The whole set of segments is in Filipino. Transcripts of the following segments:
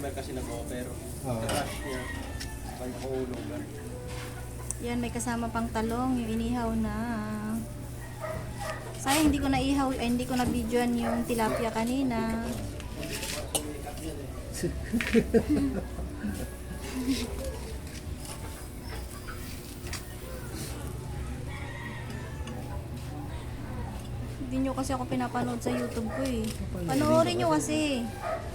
customer kasi nag-offer. Crush niya. Kaya ko lugar. Yan, may kasama pang talong, yung inihaw na. Sayang hindi ko na ihaw, hindi ko na videoan yung tilapia kanina. Hindi nyo kasi ako pinapanood sa YouTube ko eh. Panoorin nyo kasi.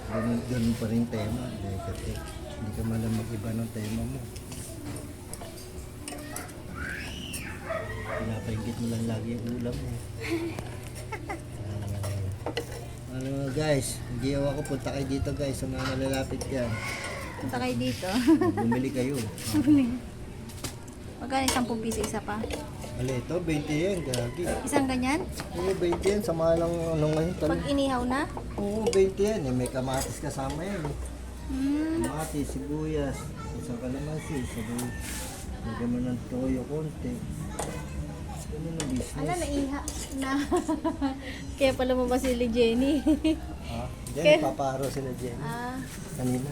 Ganun pa rin tema. Hindi ka malam mag-iba ng tema mo. Pinapaingit mo lang lagi yung ulam mo. Ano guys, hindi ako punta kayo dito guys sa mga malalapit yan. Punta kayo dito. Bumili kayo. Magkano 10 piso isa pa? Ano ito? 20 yan, gagi. Isang ganyan? Oo, 20 yan. Sama lang ano ngayon. Pag inihaw na? Oo, 20 yan. Eh, may kamatis kasama yan. Eh. Hmm. Kamatis, sibuyas, isang kalamansi, sabi, lagyan mo ng toyo konti. Ano na business? Ala, naiha na. Kaya pala mo ba sila Jenny? Ha? Diyan, paparo sila Jenny. Ah, Kanina.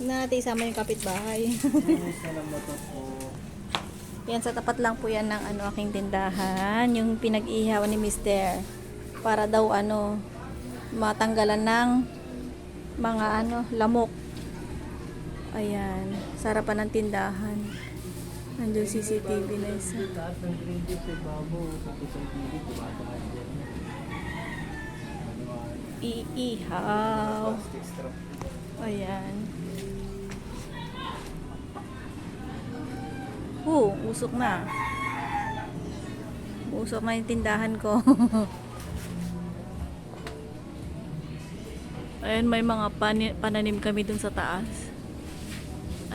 na natin isama yung kapitbahay. Salam mo to po. Yan, sa tapat lang po yan ng aking tindahan. Yung pinag-ihawan ni Mister. Para daw matanggalan ng mga lamok. Ayan, sarapan ng tindahan. Nandun CCTV na isa. Lahat ng ingredients ay babo. Kapit ang pili, tumatakas dyan. Iihaw. Plastic strap. Ayan. Usok na. Usok na yung tindahan ko. Ayan, may mga pananim kami dun sa taas.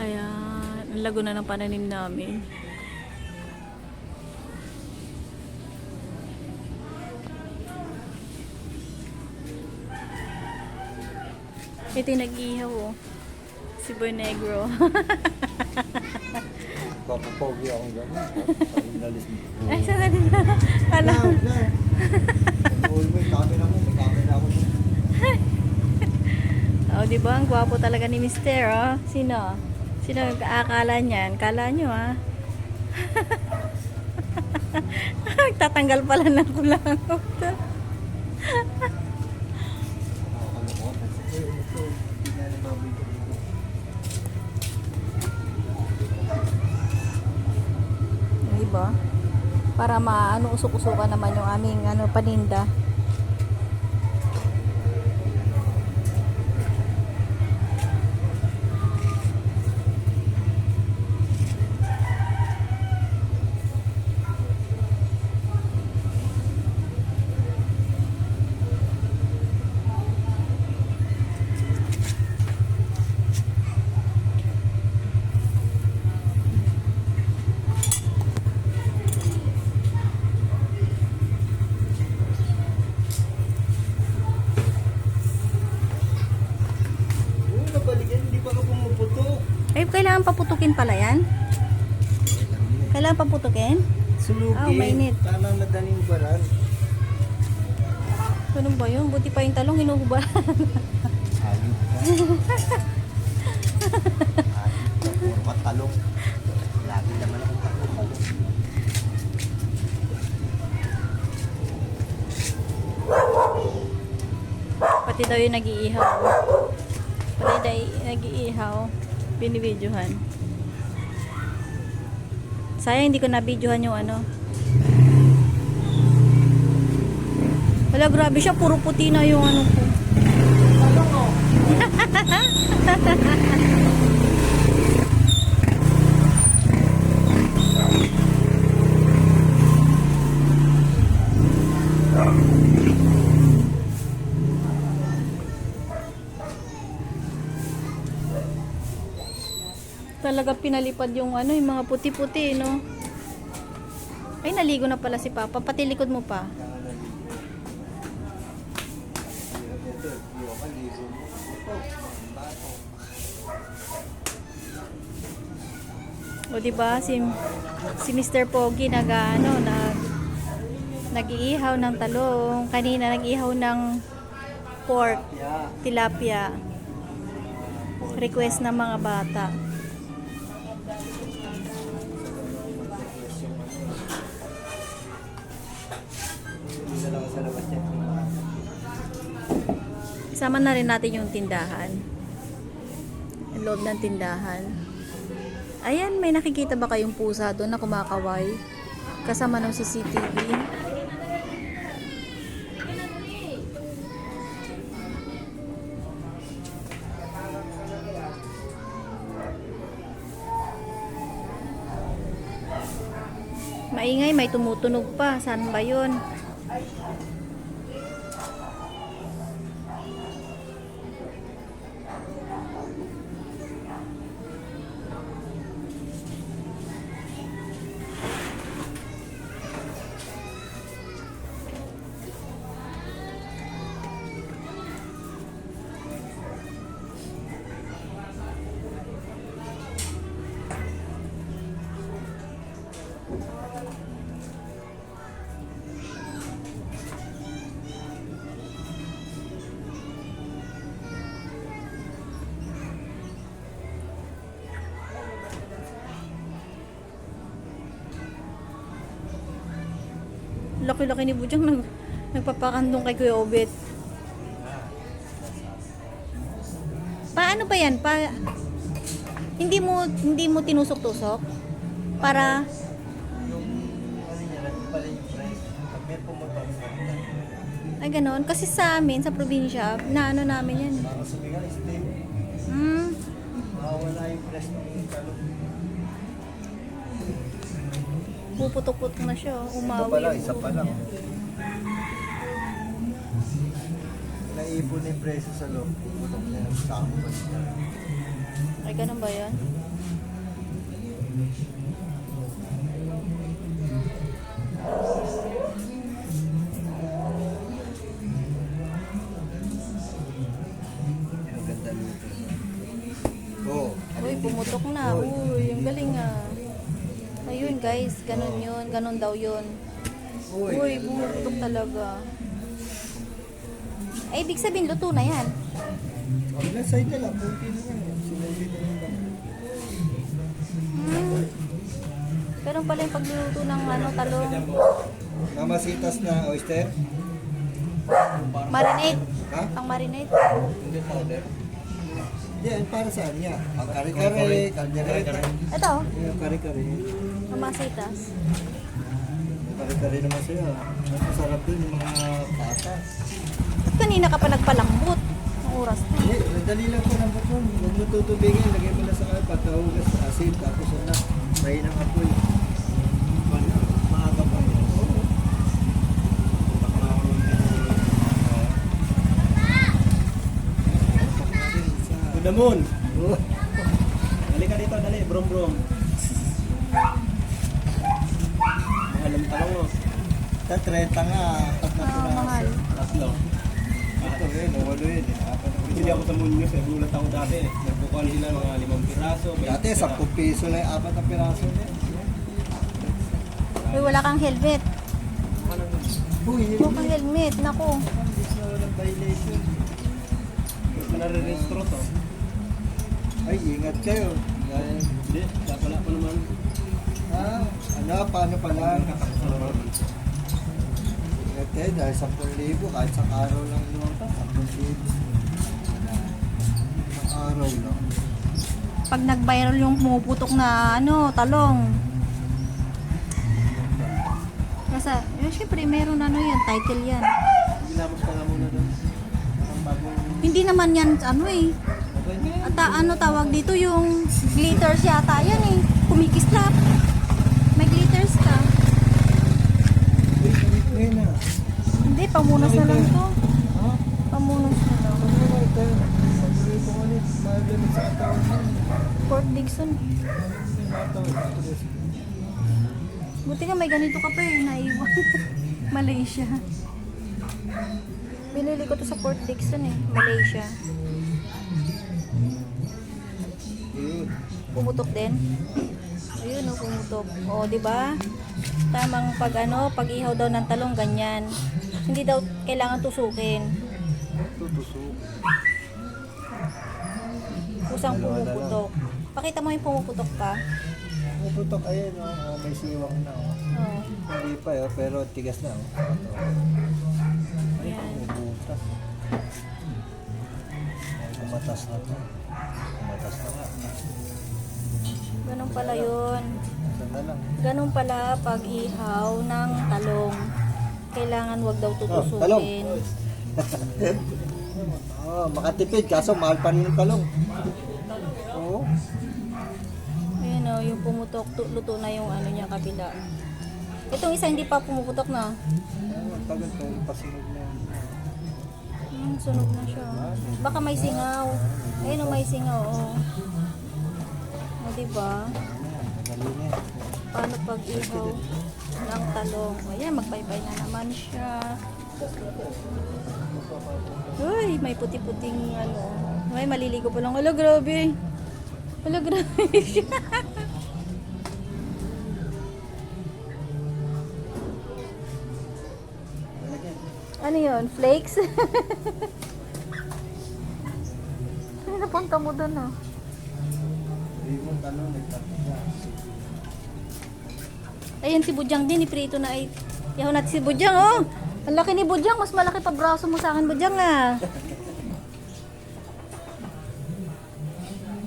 Ayan, ang lago na ng pananim namin. Ito yung nag-ihaw oh. Si Boy Negro. Papapogi akong gano'n. Pag-inalis mo. Ay, sana din na. Ano? Always, camera mo. May camera ako. Oh, di ba? Ang gwapo talaga ni Mister, oh. Sino? Sino nag-aakala niyan? Kala nyo, ah. Tatanggal pala ng kulangot. Diba? Para usok-usokan naman yung aming paninda. Eh, kailangan paputukin pala yan? Kailangan paputukin? Sulugi. Ah, mainit. Tama madaling baran. Ganun ba yun? Buti pa yung talong hinuhubaran. Ayun ka. Ayun ka. Puro ka talong. Lagi naman akong talong. Pati daw yung nag-iihaw. Pati daw yung nag-iihaw. Binibidyohan. Sayang hindi ko na-videohan yung Wala, grabe siya. Puro puti na yung ko. Talong oh. Talaga pinalipad yung yung mga puti-puti, no? Ay, naligo na pala si Papa. Pati likod mo pa. O diba si Mr. Pogi Nag-iihaw ng talong. Kanina nag-iihaw ng pork, Yeah. tilapia. Request ng mga bata. Isa lang sa labas yan. Isama na rin natin yung tindahan. Yung loob ng tindahan. Ayan, may nakikita ba kayong pusa doon na kumakaway? Kasama ng CCTV. Maingay, may tumutunog pa. Saan ba yun? Laki-laki ni Bujang nagpapakandong kay Kuya Obet. Paano ba yan? Hindi mo tinusok-tusok para Yung ano niya, nagpapala yung price. Pag may pumutok, ay ganoon kasi sa amin sa probinsya na ano namin yan. baka sumigaw, steam. Mawala yung price ng talong. Puputok-putok na siya, Ito umawi. pa lang, isa pa lang. Naipon na yung presyo sa loob. Puputok na yung tao pa siya. Ay ganun ba yan? Ang ganda nito. Oo. Uy, pumutok na. Uy, ang galing ah. Ayun guys, ganun yun. Ganun daw yun. Uy, pumutok talaga. Ay, ibig sabihin, luto na yan. Ilang side na lang, kunti na lang. Sinabit na lang. Pero pala yung pagluluto ng ano, talong. Mamasitas na oyster? Marinate. Ha? Pang marinate. Hindi powder. Yan, para saan niya? Ang kare-kare, kaldereta. Ito, Yung kare-kare. mamasitas. Yung kare-kare naman sa'yo. Masarap din yung mga pata. At kanina ka pa nagpalambot. Ang oras na. Hindi, madali lang po ng bakon. Huwag mo tutubigin, lagay mo na sa kaya, patahugas, asin, tapos una, mahin ang apoy. Maaga pa yun. Oo. Kudamon! Oo. Dali ka dito, dali. Brom brom. Alam talong mo. Sa 30 nga, apat na piraso. Mahal. Tatlo. Ito yun, walo yun. Apat na Bili ako sa Munyos, eh. Gulat ako dati. Nagbukuhan sila mga 5 piraso. 20 Dati, piraso. 10 piso na yung apat na piraso niya. Uy, wala kang helmet. Uy, yun. Huwag kang helmet. Naku. Gusto na walang violation. Nare-restro to. Ay, ingat kayo. Dahil, Hindi, wala pa naman. ano, paano pa lang? Ingat kayo dahil 10,000 kahit sa araw lang naman pa, 10,000. Isang araw lang. Pag nag-viral yung pumuputok na ano, talong. Kasi, syempre, meron ano yan, title yan. Ginamos ka na muna doon. Parang bagong... Hindi naman yan, ano eh. Okay na yan. At ano tawag dito, yung glitters yata yan eh. Kumikislap. May glitters ka. Uy, na. Hindi, pamunas na lang to. Ha? Pamunas na lang. Ano ba ito? Paborito ko ulit. Malamit sa atawag mo. Fort Dixon. Buti nga may ganito ka pa eh, naiwan. Malaysia. Binili ko to sa Fort Dixon eh, Malaysia. Yun. Pumutok din. Ayun oh, pumutok. Oh, di ba? Tamang pag-ihaw daw ng talong, ganyan. Hindi daw kailangan tusukin. Tutusok. Kusang pumuputok. Pakita mo yung pumuputok pa. Puputok, ayun, oh, may siwang na. Oh. Oh. Hindi pa, pero tigas na. Oh. Ay, Yan. bumubutas. Ay, kumatas na to. Kumatas na nga. Ganun pala yun. Saan na lang. Ganun pala pag-ihaw ng talong. Kailangan wag daw talong. tutusukin. Oh, makatipid, kaso mahal pa rin yung talong. Oo. Ayan o, yung pumutok, luto na yung ano niya kabila. Itong isa hindi pa pumuputok na. Tagal pa yung pasunod na yun. Sunog na siya. Baka may singaw. Ayun o, may singaw. O, diba? Madali na yan. Paano pag-ihaw ng talong? Ayan, magbaybay na naman siya. Uy, may puti-puting ano. May maliligo pa lang. Hala, grabe. Hala, grabe siya. Ano yun? Flakes? Ay, napunta mo dun ah. Hindi mo talong, nagtapos na. Ayan si Bujang din, iprito na ay. Yaw natin si Bujang, oh. Ang laki ni Bujang, mas malaki pa braso mo sa akin, Bujang, ah.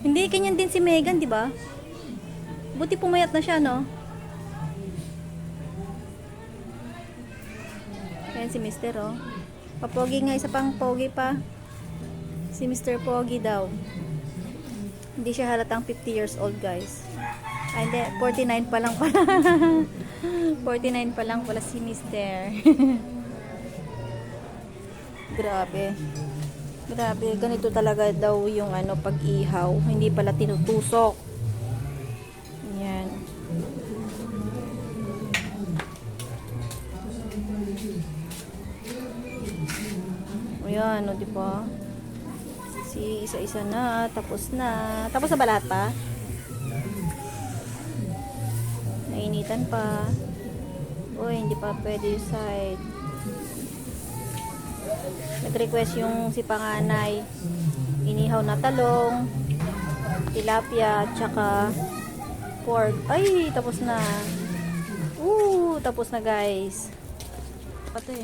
Hindi, ganyan din si Megan, di ba? Buti pumayat na siya, no? Ayan si Mr., oh. Papogi nga, isa pang pogi pa. Si Mr. Pogi daw. Hindi siya halatang 50 years old, guys. Ay, hindi. 49 pa lang pala. 49 pa lang pala si Mr. Grabe. Grabe. Ganito talaga daw yung ano, pag-ihaw. Hindi pala tinutusok. Yan. Ayan, o, diba? Si isa-isa na. Tapos na. Tapos na ba lahat pa? Nainitan pa. Uy, hindi pa pwede yung side. Nag-request yung si panganay. Inihaw na talong, tilapia, tsaka pork. Ay, tapos na. Tapos na, guys. Pati.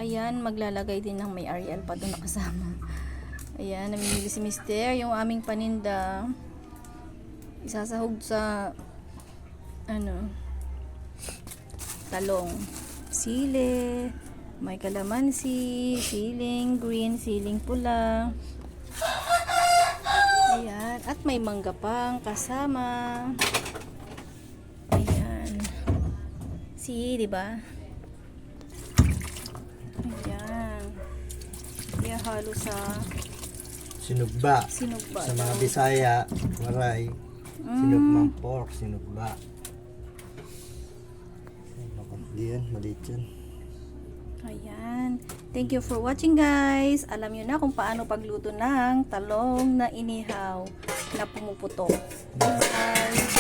Ayan, maglalagay din ng may Ariel pa doon nakasama. Ayan, namimili si Mister yung aming paninda. Isasahog sa ano, talong, sili, may kalamansi, siling green, siling pula. Ayan, at may mangga pang kasama. Ayan. Si, di ba? Ayan. Ayan, halo sa Sinugba. sinugba. Sa mga Bisaya, waray. Sinugmang pork, sinugba. Diyan, maliit yan. Ayan. Thank you for watching, guys. Alam nyo na kung paano pagluto ng talong na inihaw na pumuputok. Bye!